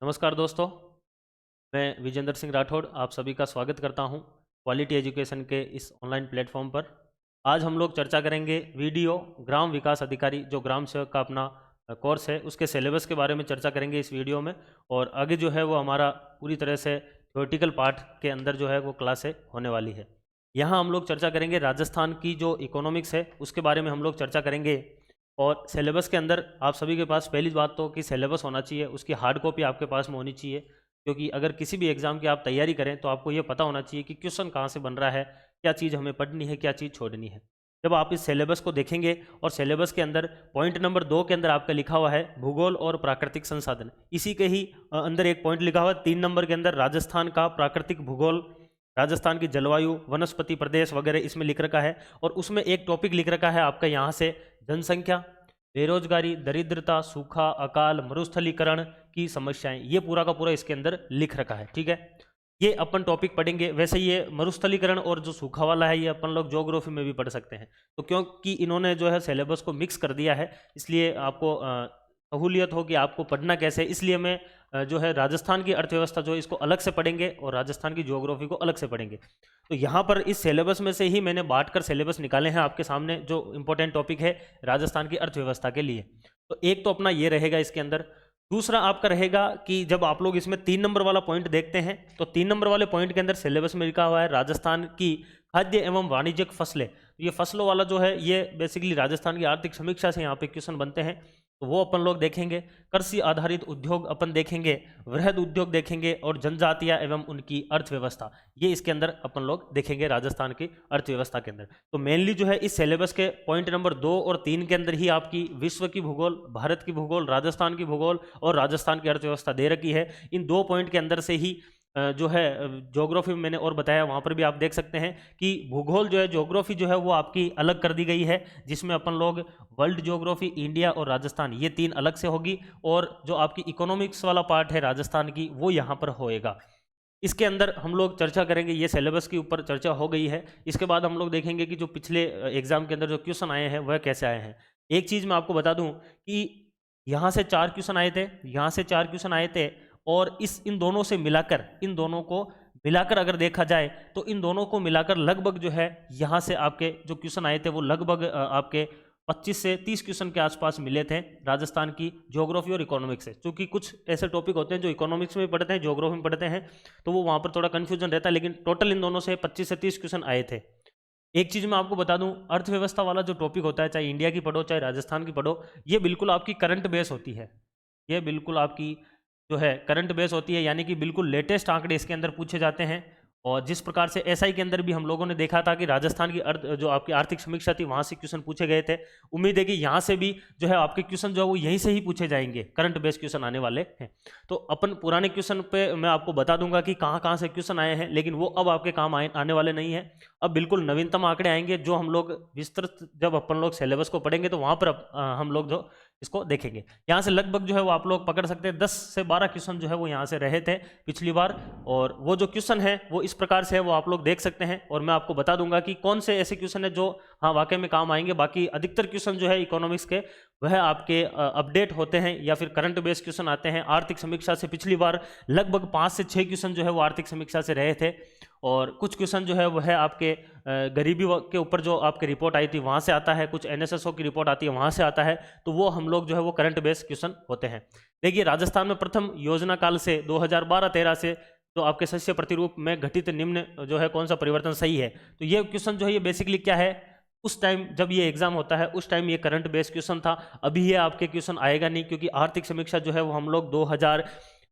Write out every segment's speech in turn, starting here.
नमस्कार दोस्तों, मैं विजेंद्र सिंह राठौड़ आप सभी का स्वागत करता हूं क्वालिटी एजुकेशन के इस ऑनलाइन प्लेटफॉर्म पर। आज हम लोग चर्चा करेंगे वीडियो ग्राम विकास अधिकारी जो ग्राम सेवक का अपना कोर्स है उसके सिलेबस के बारे में चर्चा करेंगे इस वीडियो में। और आगे जो है वो हमारा पूरी तरह से थ्योरेटिकल पार्ट के अंदर जो है वो क्लासें होने वाली है। यहाँ हम लोग चर्चा करेंगे राजस्थान की जो इकोनॉमिक्स है उसके बारे में हम लोग चर्चा करेंगे। और सिलेबस के अंदर आप सभी के पास पहली बात तो कि सिलेबस होना चाहिए, उसकी हार्ड कॉपी आपके पास में होनी चाहिए, क्योंकि अगर किसी भी एग्ज़ाम की आप तैयारी करें तो आपको ये पता होना चाहिए कि क्वेश्चन कहाँ से बन रहा है, क्या चीज़ हमें पढ़नी है, क्या चीज़ छोड़नी है। जब आप इस सिलेबस को देखेंगे और सिलेबस के अंदर पॉइंट नंबर 2 के अंदर आपका लिखा हुआ है भूगोल और प्राकृतिक संसाधन, इसी के ही अंदर एक पॉइंट लिखा हुआ है 3 नंबर के अंदर राजस्थान का प्राकृतिक भूगोल, राजस्थान की जलवायु, वनस्पति प्रदेश वगैरह इसमें लिख रखा है। और उसमें एक टॉपिक लिख रखा है आपका यहाँ से जनसंख्या, बेरोजगारी, दरिद्रता, सूखा, अकाल, मरुस्थलीकरण की समस्याएं, ये पूरा का पूरा इसके अंदर लिख रखा है। ठीक है, ये अपन टॉपिक पढ़ेंगे। वैसे ये मरुस्थलीकरण और जो सूखा वाला है ये अपन लोग ज्योग्राफी में भी पढ़ सकते हैं, तो क्योंकि इन्होंने जो है सिलेबस को मिक्स कर दिया है इसलिए आपको सहूलियत हो कि आपको पढ़ना कैसे है। इसलिए मैं जो है राजस्थान की अर्थव्यवस्था जो है इसको अलग से पढ़ेंगे और राजस्थान की ज्योग्राफी को अलग से पढ़ेंगे। तो यहाँ पर इस सिलेबस में से ही मैंने बांट कर सिलेबस निकाले हैं आपके सामने, जो इंपॉर्टेंट टॉपिक है राजस्थान की अर्थव्यवस्था के लिए। तो एक तो अपना ये रहेगा इसके अंदर। दूसरा आपका रहेगा कि जब आप लोग इसमें 3 नंबर वाला पॉइंट देखते हैं तो 3 नंबर वाले पॉइंट के अंदर सिलेबस में लिखा हुआ है राजस्थान की खाद्य एवं वाणिज्यिक फसलें। ये फसलों वाला जो है ये बेसिकली राजस्थान की आर्थिक समीक्षा से यहाँ पे क्वेश्चन बनते हैं, तो वो अपन लोग देखेंगे। कृषि आधारित उद्योग अपन देखेंगे, वृहद उद्योग देखेंगे और जनजातियां एवं उनकी अर्थव्यवस्था, ये इसके अंदर अपन लोग देखेंगे राजस्थान की अर्थव्यवस्था के अंदर। तो मेनली जो है इस सिलेबस के पॉइंट नंबर 2 और 3 के अंदर ही आपकी विश्व की भूगोल, भारत की भूगोल, राजस्थान की भूगोल और राजस्थान की अर्थव्यवस्था दे रखी है। इन 2 पॉइंट के अंदर से ही जो है ज्योग्राफी में मैंने और बताया, वहाँ पर भी आप देख सकते हैं कि भूगोल जो है, ज्योग्राफी जो है वो आपकी अलग कर दी गई है, जिसमें अपन लोग वर्ल्ड ज्योग्राफी, इंडिया और राजस्थान, ये 3 अलग से होगी। और जो आपकी इकोनॉमिक्स वाला पार्ट है राजस्थान की वो यहाँ पर होएगा। इसके अंदर हम लोग चर्चा करेंगे, ये सिलेबस के ऊपर चर्चा हो गई है। इसके बाद हम लोग देखेंगे कि जो पिछले एग्जाम के अंदर जो क्वेश्चन आए हैं वह कैसे आए हैं। एक चीज़ मैं आपको बता दूं कि यहाँ से 4 क्वेश्चन आए थे, यहाँ से 4 क्वेश्चन आए थे, और इन दोनों से मिलाकर, इन दोनों को मिलाकर अगर देखा जाए तो इन दोनों को मिलाकर लगभग जो है यहाँ से आपके जो क्वेश्चन आए थे वो लगभग आपके 25 से 30 क्वेश्चन के आसपास मिले थे राजस्थान की ज्योग्राफी और इकोनॉमिक्स से। क्योंकि कुछ ऐसे टॉपिक होते हैं जो इकोनॉमिक्स में पढ़ते हैं, ज्योग्राफी में पढ़ते हैं, तो वो वहाँ पर थोड़ा कन्फ्यूजन रहता है, लेकिन टोटल इन दोनों से 25 से 30 क्वेश्चन आए थे। एक चीज़ मैं आपको बता दूं, अर्थव्यवस्था वाला जो टॉपिक होता है, चाहे इंडिया की पढ़ो चाहे राजस्थान की पढ़ो, ये बिल्कुल आपकी करंट बेस होती है। ये बिल्कुल आपकी जो है करंट बेस होती है, यानी कि बिल्कुल लेटेस्ट आंकड़े इसके अंदर पूछे जाते हैं। और जिस प्रकार से एसआई के अंदर भी हम लोगों ने देखा था कि राजस्थान की जो आपकी आर्थिक समीक्षा थी वहां से क्वेश्चन पूछे गए थे, उम्मीद है कि यहाँ से भी जो है आपके क्वेश्चन जो है वो यहीं से ही पूछे जाएंगे, करंट बेस क्वेश्चन आने वाले हैं। तो अपन पुराने क्वेश्चन पे मैं आपको बता दूंगा कि कहाँ कहाँ से क्वेश्चन आए हैं, लेकिन वो अब आपके काम आने वाले नहीं है। अब बिल्कुल नवीनतम आंकड़े आएंगे जो हम लोग विस्तृत जब अपन लोग सिलेबस को पढ़ेंगे तो वहां पर हम लोग जो इसको देखेंगे। यहाँ से लगभग जो है वो आप लोग पकड़ सकते हैं 10 से 12 क्वेश्चन जो है वो यहाँ से रहे थे पिछली बार। और वो जो क्वेश्चन है वो इस प्रकार से है, वो आप लोग देख सकते हैं, और मैं आपको बता दूंगा कि कौन से ऐसे क्वेश्चन है जो हाँ वाकई में काम आएंगे। बाकी अधिकतर क्वेश्चन जो है इकोनॉमिक्स के वह आपके अपडेट होते हैं या फिर करंट बेस्ड क्वेश्चन आते हैं। आर्थिक समीक्षा से पिछली बार लगभग 5 से 6 क्वेश्चन जो है वो आर्थिक समीक्षा से रहे थे, और कुछ क्वेश्चन जो है वो है आपके गरीबी के ऊपर जो आपकी रिपोर्ट आई थी वहाँ से आता है, कुछ एनएसएसओ की रिपोर्ट आती है वहाँ से आता है, तो वो हम लोग जो है वो करंट बेस्ड क्वेश्चन होते हैं। देखिए, राजस्थान में प्रथम योजना काल से 2012-13 से जो आपके शस्य प्रतिरूप में घटित निम्न जो है कौन सा परिवर्तन सही है, तो ये क्वेश्चन जो है ये बेसिकली क्या है, उस टाइम जब ये एग्जाम होता है उस टाइम ये करंट बेस्ड क्वेश्चन था। अभी ये आपके क्वेश्चन आएगा नहीं, क्योंकि आर्थिक समीक्षा जो है वो हम लोग 2000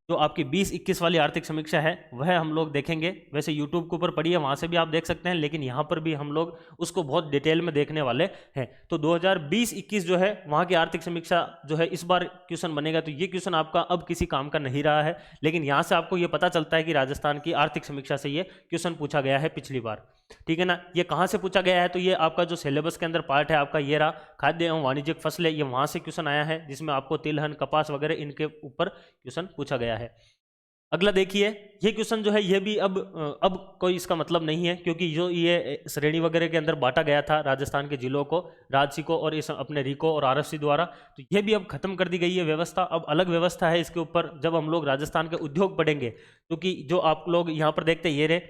जो आपकी 20-21 वाली आर्थिक समीक्षा है वह हम लोग देखेंगे। वैसे यूट्यूब के ऊपर पढ़िए, वहाँ से भी आप देख सकते हैं, लेकिन यहाँ पर भी हम लोग उसको बहुत डिटेल में देखने वाले हैं। तो 2020-21 जो है वहाँ की आर्थिक समीक्षा जो है इस बार क्वेश्चन बनेगा, तो ये क्वेश्चन आपका अब किसी काम का नहीं रहा है, लेकिन यहाँ से आपको ये पता चलता है कि राजस्थान की आर्थिक समीक्षा से ये क्वेश्चन पूछा गया है पिछली बार। ठीक है ना, ये कहाँ से पूछा गया है, तो ये आपका जो सिलेबस के अंदर पार्ट है आपका ये रहा, खाद्य एवं वाणिज्यिक फसलें, ये वहाँ से क्वेश्चन आया है, जिसमें आपको तिलहन, कपास वगैरह इनके ऊपर क्वेश्चन पूछा गया है। अगला देखिए, ये क्वेश्चन जो है ये भी अब कोई इसका मतलब नहीं है, क्योंकि जो ये श्रेणी वगैरह के अंदर बांटा गया था राजस्थान के जिलों को, राजसी को और इस अपने रीको और आरएफसी द्वारा, तो ये भी अब खत्म कर दी गई है व्यवस्था। अब अलग व्यवस्था है इसके ऊपर जब हम लोग राजस्थान के उद्योग पढ़ेंगे, क्योंकि जो आप लोग यहाँ पर देखते हैं ये रहे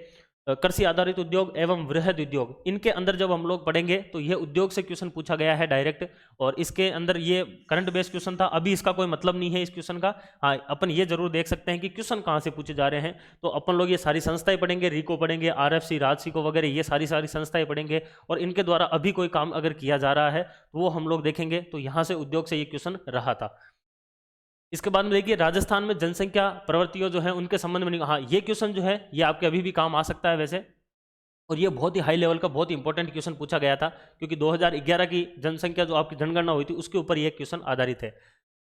कृषि आधारित उद्योग एवं वृहद उद्योग, इनके अंदर जब हम लोग पढ़ेंगे तो ये उद्योग से क्वेश्चन पूछा गया है डायरेक्ट, और इसके अंदर ये करंट बेस्ड क्वेश्चन था। अभी इसका कोई मतलब नहीं है इस क्वेश्चन का। हाँ, अपन ये जरूर देख सकते हैं कि क्वेश्चन कहाँ से पूछे जा रहे हैं। तो अपन लोग ये सारी संस्थाएं पढ़ेंगे, रीको पढ़ेंगे, आरएफसी, राजसी को वगैरह, ये सारी संस्थाएं पढ़ेंगे, और इनके द्वारा अभी कोई काम अगर किया जा रहा है तो वो हम लोग देखेंगे। तो यहाँ से उद्योग से ये क्वेश्चन रहा था। इसके बाद में देखिए, राजस्थान में जनसंख्या प्रवृत्तियों जो है उनके संबंध में, हाँ ये क्वेश्चन जो है ये आपके अभी भी काम आ सकता है वैसे, और ये बहुत ही हाई लेवल का बहुत ही इंपॉर्टेंट क्वेश्चन पूछा गया था, क्योंकि 2011 की जनसंख्या जो आपकी जनगणना हुई थी उसके ऊपर ये क्वेश्चन आधारित है।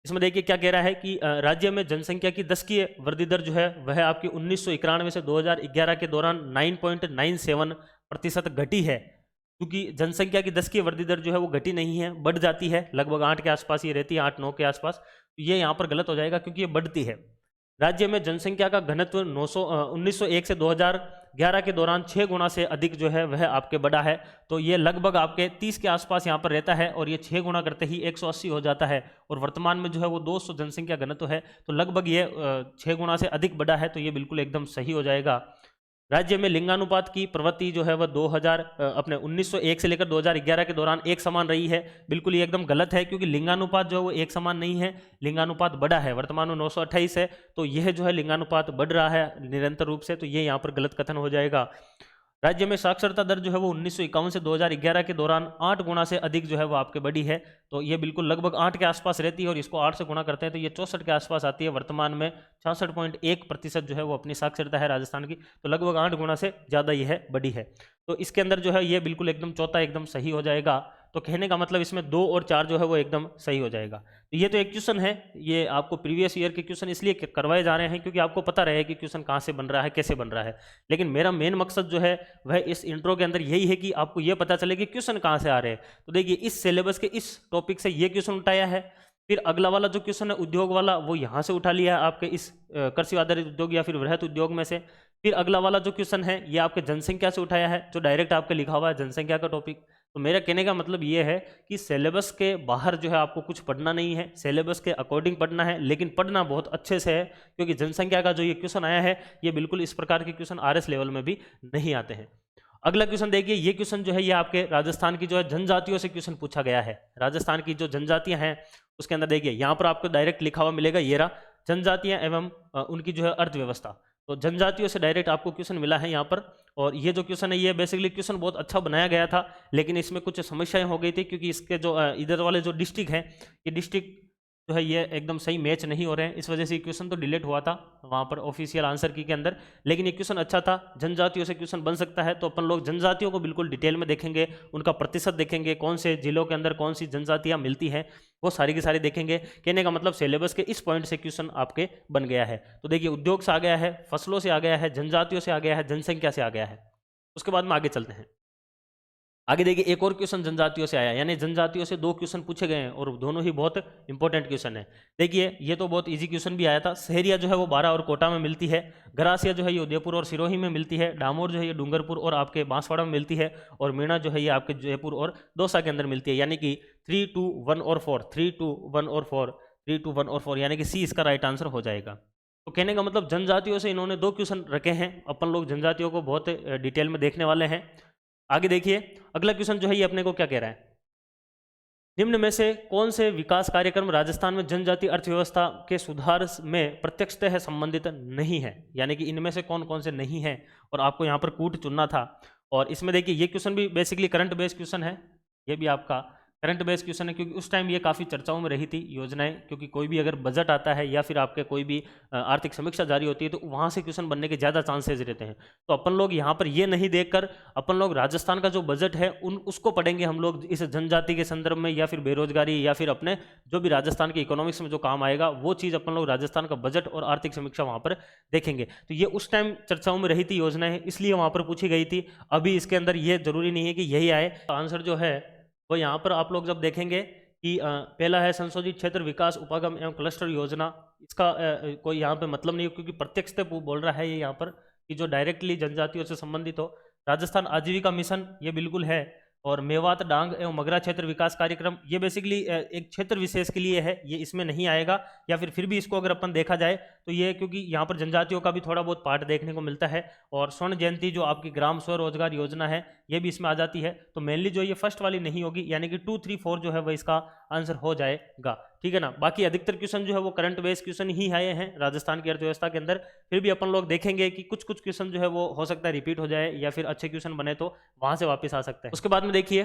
इसमें देखिए क्या कह रहा है कि राज्य में जनसंख्या की दशकीय वृद्धि दर जो है वह आपकी 1991 से 2011 के दौरान 9.97% घटी है, क्योंकि जनसंख्या की दशकीय वृद्धि दर जो है वो घटी नहीं है, बढ़ जाती है, लगभग 8 के आसपास ये रहती है, 8-9 के आसपास। तो ये यहाँ पर गलत हो जाएगा क्योंकि ये बढ़ती है। राज्य में जनसंख्या का घनत्व 1901 से 2011 के दौरान 6 गुना से अधिक जो है वह आपके बढ़ा है। तो ये लगभग आपके 30 के आसपास यहाँ पर रहता है, और ये 6 गुना करते ही 180 हो जाता है, और वर्तमान में जो है वो 200 जनसंख्या घनत्व है। तो लगभग ये 6 गुना से अधिक बढ़ा है, तो ये बिल्कुल एकदम सही हो जाएगा। राज्य में लिंगानुपात की प्रवृत्ति जो है वह 1901 से लेकर 2011 के दौरान एक समान रही है। बिल्कुल ये एकदम गलत है, क्योंकि लिंगानुपात जो है वो एक समान नहीं है, लिंगानुपात बढ़ा है, वर्तमान में 928 है, तो यह जो है लिंगानुपात बढ़ रहा है निरंतर रूप से, तो ये यहाँ पर गलत कथन हो जाएगा। राज्य में साक्षरता दर जो है वो 1951 से 2011 के दौरान 8 गुना से अधिक जो है वो आपके बढ़ी है, तो ये बिल्कुल लगभग 8 के आसपास रहती है, और इसको 8 से गुणा करते हैं तो ये 64 के आसपास आती है। वर्तमान में 66.1% जो है वो अपनी साक्षरता है राजस्थान की, तो लगभग 8 गुना से ज़्यादा ये है बढ़ी है। तो इसके अंदर जो है ये बिल्कुल एकदम चौथा एकदम सही हो जाएगा। तो कहने का मतलब इसमें 2 और 4 जो है वो एकदम सही हो जाएगा। तो ये तो एक क्वेश्चन है, ये आपको प्रीवियस ईयर के क्वेश्चन इसलिए करवाए जा रहे हैं क्योंकि आपको पता रहे कि क्वेश्चन कहाँ से बन रहा है, कैसे बन रहा है। लेकिन मेरा मेन मकसद जो है वह इस इंट्रो के अंदर यही है कि आपको ये पता चले कि क्वेश्चन कहाँ से आ रहे हैं। तो देखिए, इस सिलेबस के इस टॉपिक से ये क्वेश्चन उठाया है, फिर अगला वाला जो क्वेश्चन है उद्योग वाला वो यहाँ से उठा लिया है आपके इस कृषि आधारित उद्योग या फिर वृहद उद्योग में से। फिर अगला वाला जो क्वेश्चन है ये आपके जनसंख्या से उठाया है, जो डायरेक्ट आपके लिखा हुआ है जनसंख्या का टॉपिक। तो मेरा कहने का मतलब ये है कि सिलेबस के बाहर जो है आपको कुछ पढ़ना नहीं है, सिलेबस के अकॉर्डिंग पढ़ना है, लेकिन पढ़ना बहुत अच्छे से है, क्योंकि जनसंख्या का जो ये क्वेश्चन आया है ये बिल्कुल इस प्रकार के क्वेश्चन आरएस लेवल में भी नहीं आते हैं। अगला क्वेश्चन देखिए, ये क्वेश्चन जो है ये आपके राजस्थान की जो है जनजातियों से क्वेश्चन पूछा गया है। राजस्थान की जो जनजातियां हैं उसके अंदर देखिए यहाँ पर आपको डायरेक्ट लिखा हुआ मिलेगा, ये रहा जनजातियां एवं उनकी जो है अर्थव्यवस्था। तो जनजातियों से डायरेक्ट आपको क्वेश्चन मिला है यहाँ पर, और ये जो क्वेश्चन है ये बेसिकली क्वेश्चन बहुत अच्छा बनाया गया था, लेकिन इसमें कुछ समस्याएं हो गई थी, क्योंकि इसके जो इधर वाले जो डिस्ट्रिक्ट हैं ये डिस्ट्रिक्ट जो है ये एकदम सही मैच नहीं हो रहे हैं, इस वजह से क्वेश्चन तो डिलीट हुआ था वहाँ पर ऑफिशियल आंसर की के अंदर। लेकिन ये क्वेश्चन अच्छा था, जनजातियों से क्वेश्चन बन सकता है, तो अपन लोग जनजातियों को बिल्कुल डिटेल में देखेंगे, उनका प्रतिशत देखेंगे, कौन से जिलों के अंदर कौन सी जनजातियाँ मिलती हैं, वो सारी की सारी देखेंगे। कहने का मतलब सिलेबस के इस पॉइंट से क्वेश्चन आपके बन गया है। तो देखिए, उद्योग से आ गया है, फसलों से आ गया है, जनजातियों से आ गया है, जनसंख्या से आ गया है। उसके बाद में आगे चलते हैं। आगे देखिए, एक और क्वेश्चन जनजातियों से आया, यानी जनजातियों से 2 क्वेश्चन पूछे गए हैं, और दोनों ही बहुत इंपॉर्टेंट क्वेश्चन है। देखिए, ये तो बहुत इजी क्वेश्चन भी आया था। सहरिया जो है वो 12 और कोटा में मिलती है, गरासिया जो है ये उदयपुर और सिरोही में मिलती है, डामोर जो है ये डूंगरपुर और आपके बांसवाड़ा में मिलती है, और मीणा जो है ये आपके जयपुर और दौसा के अंदर मिलती है। यानी कि 3, 2, 1 और 4, 3, 2, 1 और 4, 3, 2, 1 और 4, यानी कि सी इसका राइट आंसर हो जाएगा। तो कहने का मतलब जनजातियों से इन्होंने 2 क्वेश्चन रखे हैं, अपन लोग जनजातियों को बहुत डिटेल में देखने वाले हैं। आगे देखिए, अगला क्वेश्चन जो है ये अपने को क्या कह रहा है, निम्न में से कौन से विकास कार्यक्रम राजस्थान में जनजाति अर्थव्यवस्था के सुधार में प्रत्यक्षतः संबंधित नहीं है। यानी कि इनमें से कौन कौन से नहीं है, और आपको यहाँ पर कूट चुनना था। और इसमें देखिए, ये क्वेश्चन भी बेसिकली करंट बेस्ड क्वेश्चन है, ये भी आपका करंट बेस्ड क्वेश्चन है, क्योंकि उस टाइम ये काफ़ी चर्चाओं में रही थी योजनाएं, क्योंकि कोई भी अगर बजट आता है या फिर आपके कोई भी आर्थिक समीक्षा जारी होती है तो वहाँ से क्वेश्चन बनने के ज़्यादा चांसेस रहते हैं। तो अपन लोग यहाँ पर ये नहीं देखकर अपन लोग राजस्थान का जो बजट है उसको पढ़ेंगे हम लोग इस जनजाति के संदर्भ में, या फिर बेरोजगारी, या फिर अपने जो भी राजस्थान के इकोनॉमिक्स में जो काम आएगा वो चीज़ अपन लोग राजस्थान का बजट और आर्थिक समीक्षा वहाँ पर देखेंगे। तो ये उस टाइम चर्चाओं में रही थी योजनाएं, इसलिए वहाँ पर पूछी गई थी। अभी इसके अंदर ये जरूरी नहीं है कि यही आए। आंसर जो है वो यहाँ पर आप लोग जब देखेंगे कि पहला है संशोधित क्षेत्र विकास उपागम एवं क्लस्टर योजना, इसका कोई यहाँ पे मतलब नहीं है, क्योंकि प्रत्यक्ष से बोल रहा है ये यहाँ पर कि जो डायरेक्टली जनजातियों से संबंधित हो। राजस्थान आजीविका मिशन ये बिल्कुल है। और मेवात डांग एवं मगरा क्षेत्र विकास कार्यक्रम ये बेसिकली एक क्षेत्र विशेष के लिए है, ये इसमें नहीं आएगा। या फिर भी इसको अगर अपन देखा जाए तो ये, क्योंकि यहाँ पर जनजातियों का भी थोड़ा बहुत पार्ट देखने को मिलता है। और स्वर्ण जयंती जो आपकी ग्राम स्वरोजगार योजना है ये भी इसमें आ जाती है। तो मेनली जो ये फर्स्ट वाली नहीं होगी, यानी कि 2, 3, 4 जो है वह इसका आंसर हो जाएगा। ठीक है ना। बाकी अधिकतर क्वेश्चन जो है वो करंट बेस क्वेश्चन ही आए हैं राजस्थान की अर्थव्यवस्था के अंदर। फिर भी अपन लोग देखेंगे कि कुछ कुछ क्वेश्चन जो है वो हो सकता है रिपीट हो जाए, या फिर अच्छे क्वेश्चन बने तो वहां से वापस आ सकता है। उसके बाद में देखिए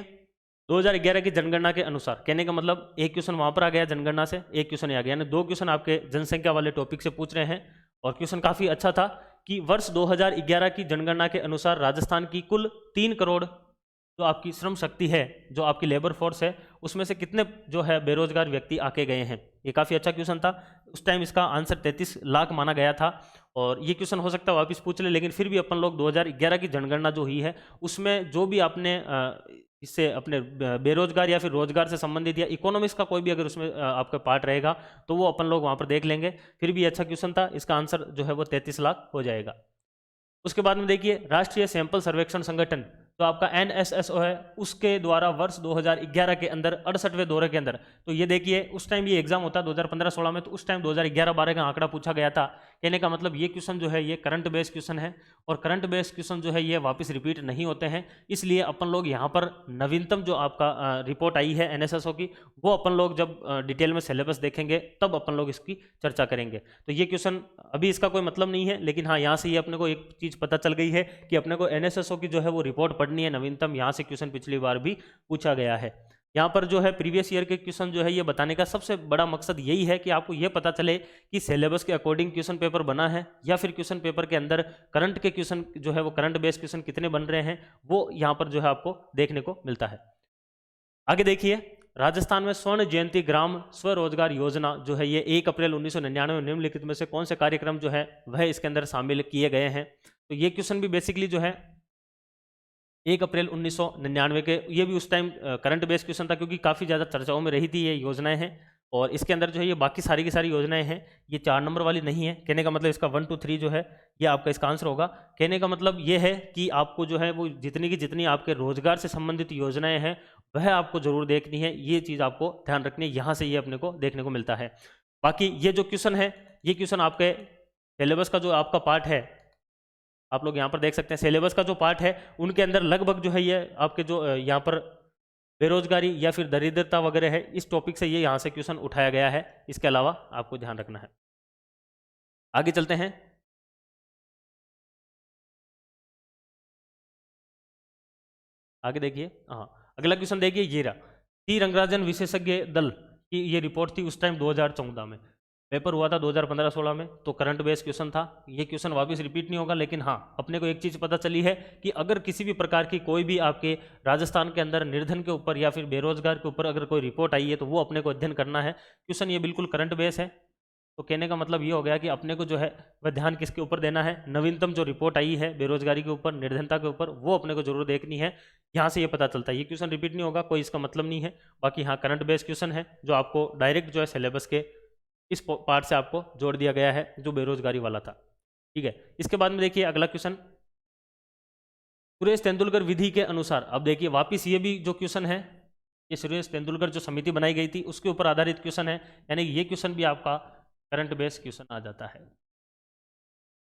2011 की जनगणना के अनुसार, कहने का मतलब एक क्वेश्चन वहां पर आ गया जनगणना से, एक क्वेश्चन आ गया, यानी 2 क्वेश्चन आपके जनसंख्या वाले टॉपिक से पूछ रहे हैं। और क्वेश्चन काफी अच्छा था कि वर्ष 2011 की जनगणना के अनुसार राजस्थान की कुल 3 करोड़ जो आपकी श्रम शक्ति है, जो आपकी लेबर फोर्स है, उसमें से कितने जो है बेरोजगार व्यक्ति आके गए हैं। ये काफ़ी अच्छा क्वेश्चन था। उस टाइम इसका आंसर 33 लाख माना गया था। और ये क्वेश्चन हो सकता है वापस पूछ ले, लेकिन फिर भी अपन लोग 2011 की जनगणना जो हुई है उसमें जो भी आपने इससे अपने बेरोजगार या फिर रोजगार से संबंधित या इकोनॉमिक्स का कोई भी अगर उसमें आपका पार्ट रहेगा तो वो अपन लोग वहाँ पर देख लेंगे। फिर भी अच्छा क्वेश्चन था, इसका आंसर जो है वो 33 लाख हो जाएगा। उसके बाद में देखिए राष्ट्रीय सैंपल सर्वेक्षण संगठन तो आपका NSSO है, उसके द्वारा वर्ष 2011 के अंदर 68वें दौरे के अंदर, तो ये देखिए उस टाइम ये एग्जाम होता है 2015-16 में, तो उस टाइम 2011-12 का आंकड़ा पूछा गया था। कहने का मतलब ये क्वेश्चन जो है ये करंट बेस्ड क्वेश्चन है, और करंट बेस्ड क्वेश्चन जो है ये वापस रिपीट नहीं होते हैं। इसलिए अपन लोग यहाँ पर नवीनतम जो आपका रिपोर्ट आई है NSSO की, वो अपन लोग जब डिटेल में सिलेबस देखेंगे तब अपन लोग इसकी चर्चा करेंगे। तो ये क्वेश्चन अभी इसका कोई मतलब नहीं है, लेकिन हाँ यहाँ से ये अपने को एक चीज़ पता चल गई है कि अपने को NSSO की जो है वो रिपोर्ट पढ़नी है नवीनतम। यहाँ से क्वेश्चन पिछली बार भी पूछा गया है। यहाँ पर जो है प्रीवियस ईयर के क्वेश्चन जो है ये बताने का सबसे बड़ा मकसद यही है कि आपको ये पता चले कि सिलेबस के अकॉर्डिंग क्वेश्चन पेपर बना है, या फिर क्वेश्चन पेपर के अंदर करंट के क्वेश्चन जो है वो करंट बेस्ड क्वेश्चन कितने बन रहे हैं, वो यहाँ पर जो है आपको देखने को मिलता है। आगे देखिए राजस्थान में स्वर्ण जयंती ग्राम स्वरोजगार योजना जो है ये 1 अप्रैल 1999 निम्नलिखित में से कौन से कार्यक्रम जो है वह इसके अंदर शामिल किए गए हैं। तो ये क्वेश्चन भी बेसिकली जो है 1 अप्रैल 1999 के, ये भी उस टाइम करंट बेस्ड क्वेश्चन था, क्योंकि काफ़ी ज़्यादा चर्चाओं में रही थी ये योजनाएं हैं। और इसके अंदर जो है ये बाकी सारी की सारी योजनाएं हैं, ये 4 नंबर वाली नहीं है। कहने का मतलब इसका 1, 2, 3 जो है ये आपका इसका आंसर होगा। कहने का मतलब ये है कि आपको जो है वो जितनी की जितनी आपके रोजगार से संबंधित योजनाएं हैं वह आपको जरूर देखनी है, ये चीज़ आपको ध्यान रखनी है। यहाँ से ये अपने को देखने को मिलता है। बाकी ये जो क्वेश्चन है ये क्वेश्चन आपके सिलेबस का जो आपका पार्ट है, आप लोग यहाँ पर देख सकते हैं सिलेबस का जो पार्ट है उनके अंदर लगभग जो है ये आपके जो यहाँ पर बेरोजगारी या फिर दरिद्रता वगैरह है, इस टॉपिक से ये यहाँ से क्वेश्चन उठाया गया है। इसके अलावा आपको ध्यान रखना है। आगे चलते हैं। आगे देखिए, हाँ अगला क्वेश्चन देखिए ये रहा, टी रंगराजन विशेषज्ञ दल की ये रिपोर्ट थी उस टाइम 2014 में, पेपर हुआ था 2015-16 में, तो करंट बेस्ड क्वेश्चन था। ये क्वेश्चन वापस रिपीट नहीं होगा, लेकिन हाँ अपने को एक चीज़ पता चली है कि अगर किसी भी प्रकार की कोई भी आपके राजस्थान के अंदर निर्धन के ऊपर या फिर बेरोजगार के ऊपर अगर कोई रिपोर्ट आई है तो वो अपने को अध्ययन करना है। क्वेश्चन ये बिल्कुल करंट बेस है। तो कहने का मतलब ये हो गया कि अपने को जो है वह ध्यान किसके ऊपर देना है, नवीनतम जो रिपोर्ट आई है बेरोजगारी के ऊपर, निर्धनता के ऊपर, वो अपने को जरूर देखनी है। यहाँ से ये पता चलता है। ये क्वेश्चन रिपीट नहीं होगा, कोई इसका मतलब नहीं है। बाकी हाँ करंट बेस्ड क्वेश्चन है जो आपको डायरेक्ट जो है सिलेबस के इस पार्ट से आपको जोड़ दिया गया है जो बेरोजगारी वाला था। ठीक है, इसके बाद में देखिए अगला क्वेश्चन, सुरेश तेंदुलकर विधि के अनुसार, अब देखिए वापिस ये भी जो क्वेश्चन है ये सुरेश तेंदुलकर जो समिति बनाई गई थी उसके ऊपर आधारित क्वेश्चन है, यानी ये क्वेश्चन भी आपका करंट बेस्ड क्वेश्चन आ जाता है।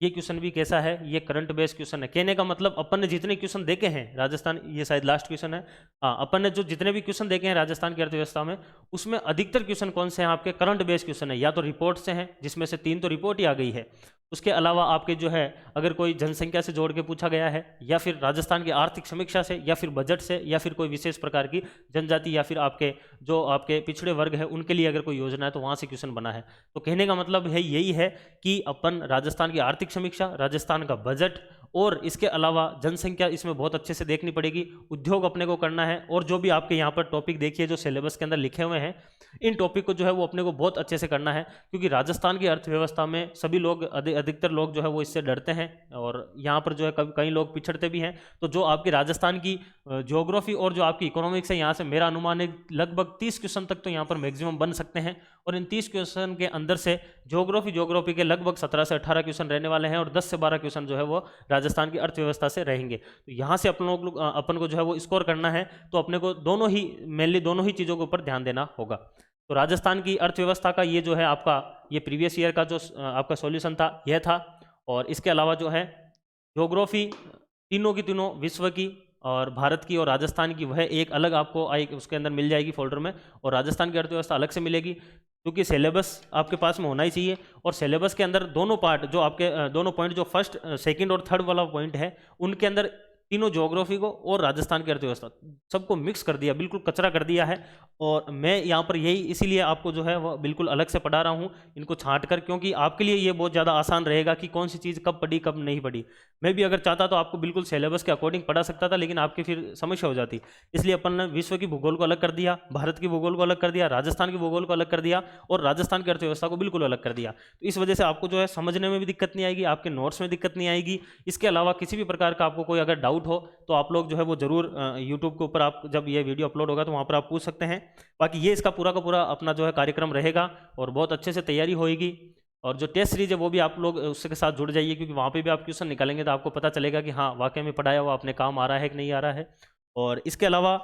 ये क्वेश्चन भी कैसा है, ये करंट बेस्ड क्वेश्चन है। कहने का मतलब अपन ने जितने क्वेश्चन देखे हैं राजस्थान, ये शायद लास्ट क्वेश्चन है, हाँ अपन ने जो जितने भी क्वेश्चन देखे हैं राजस्थान की अर्थव्यवस्था में उसमें अधिकतर क्वेश्चन कौन से हैं आपके करंट बेस्ड क्वेश्चन है। या तो रिपोर्ट से हैं जिसमें से 3 तो रिपोर्ट ही आ गई है, उसके अलावा आपके जो है अगर कोई जनसंख्या से जोड़ के पूछा गया है, या फिर राजस्थान की आर्थिक समीक्षा से, या फिर बजट से, या फिर कोई विशेष प्रकार की जनजाति या फिर आपके जो आपके पिछड़े वर्ग है उनके लिए अगर कोई योजना है तो वहाँ से क्वेश्चन बना है। तो कहने का मतलब है यही है कि अपन राजस्थान की आर्थिक समीक्षा, राजस्थान का बजट और इसके अलावा जनसंख्या इसमें बहुत अच्छे से देखनी पड़ेगी, उद्योग अपने को करना है, और जो भी आपके यहाँ पर टॉपिक देखिए जो सिलेबस के अंदर लिखे हुए हैं इन टॉपिक को जो है वो अपने को बहुत अच्छे से करना है, क्योंकि राजस्थान की अर्थव्यवस्था में सभी लोग अधिकतर लोग जो है वो इससे डरते हैं, और यहाँ पर जो है कई लोग पिछड़ते भी हैं। तो जो आपकी राजस्थान की ज्योग्राफी और जो आपकी इकोनॉमिक्स है, यहाँ से मेरा अनुमान है लगभग 30 क्वेश्चन तक तो यहाँ पर मैक्सिमम बन सकते हैं, और इन 30 क्वेश्चन के अंदर से ज्योग्राफी के लगभग 17 से 18 क्वेश्चन रहने वाले हैं और 10 से 12 क्वेश्चन जो है वो राजस्थान की अर्थव्यवस्था से रहेंगे। तो यहाँ से अपन को जो है वो स्कोर करना है, तो अपने को दोनों ही मेनली दोनों ही चीज़ों के ऊपर ध्यान देना होगा। तो राजस्थान की अर्थव्यवस्था का ये जो है आपका ये प्रीवियस ईयर का जो आपका सॉल्यूशन था यह था। और इसके अलावा जो है ज्योग्राफी तीनों की तीनों विश्व की और भारत की और राजस्थान की वह एक अलग आपको उसके अंदर मिल जाएगी फोल्डर में, और राजस्थान की अर्थव्यवस्था अलग से मिलेगी, क्योंकि सिलेबस आपके पास में होना ही चाहिए। और सिलेबस के अंदर दोनों पार्ट जो आपके दोनों पॉइंट जो फर्स्ट सेकंड और थर्ड वाला पॉइंट है उनके अंदर तीनों ज्योग्राफी को और राजस्थान की अर्थव्यवस्था सबको मिक्स कर दिया, बिल्कुल कचरा कर दिया है। और मैं यहाँ पर यही इसीलिए आपको जो है वो बिल्कुल अलग से पढ़ा रहा हूँ इनको छांट कर, क्योंकि आपके लिए ये बहुत ज़्यादा आसान रहेगा कि कौन सी चीज़ कब पढ़ी कब नहीं पढ़ी। मैं भी अगर चाहता तो आपको बिल्कुल सिलेबस के अकॉर्डिंग पढ़ा सकता था, लेकिन आपकी फिर समस्या हो जाती। इसलिए अपन ने विश्व की भूगोल को अलग कर दिया, भारत की भूगोल को अलग कर दिया, राजस्थान की भूगोल को अलग कर दिया और राजस्थान की अर्थव्यवस्था को बिल्कुल अलग कर दिया। तो इस वजह से आपको जो है समझने में भी दिक्कत नहीं आएगी, आपके नोट्स में दिक्कत नहीं आएगी। इसके अलावा किसी भी प्रकार का आपको कोई अगर डाउट हो तो आप लोग जो है वो जरूर यूट्यूब के ऊपर आप जब ये वीडियो अपलोड होगा तो वहाँ पर आप पूछ सकते हैं। बाकी ये इसका पूरा का पूरा अपना जो है कार्यक्रम रहेगा और बहुत अच्छे से तैयारी होएगी। और जो टेस्ट सीरीज है वो भी आप लोग उसके साथ जुड़ जाइए, क्योंकि वहाँ पे भी आप क्वेश्चन निकालेंगे तो आपको पता चलेगा कि हाँ वाकई में पढ़ाया हुआ अपने काम आ रहा है कि नहीं आ रहा है। और इसके अलावा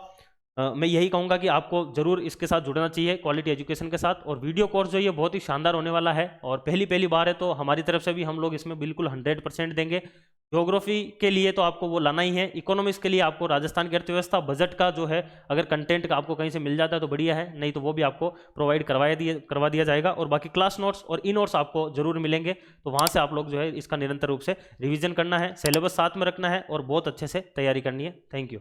मैं यही कहूँगा कि आपको जरूर इसके साथ जुड़ना चाहिए क्वालिटी एजुकेशन के साथ। और वीडियो कोर्स जो ये बहुत ही शानदार होने वाला है और पहली बार है, तो हमारी तरफ से भी हम लोग इसमें बिल्कुल 100% देंगे। ज्योग्राफी के लिए तो आपको वो लाना ही है, इकोनॉमिक्स के लिए आपको राजस्थान की अर्थव्यवस्था बजट का जो है अगर कंटेंट का आपको कहीं से मिल जाता है तो बढ़िया है, नहीं तो वो भी आपको प्रोवाइड करवा दिया जाएगा। और बाकी क्लास नोट्स और ई नोट्स आपको जरूर मिलेंगे, तो वहाँ से आप लोग जो है इसका निरंतर रूप से रिविजन करना है, सिलेबस साथ में रखना है और बहुत अच्छे से तैयारी करनी है। Thank you.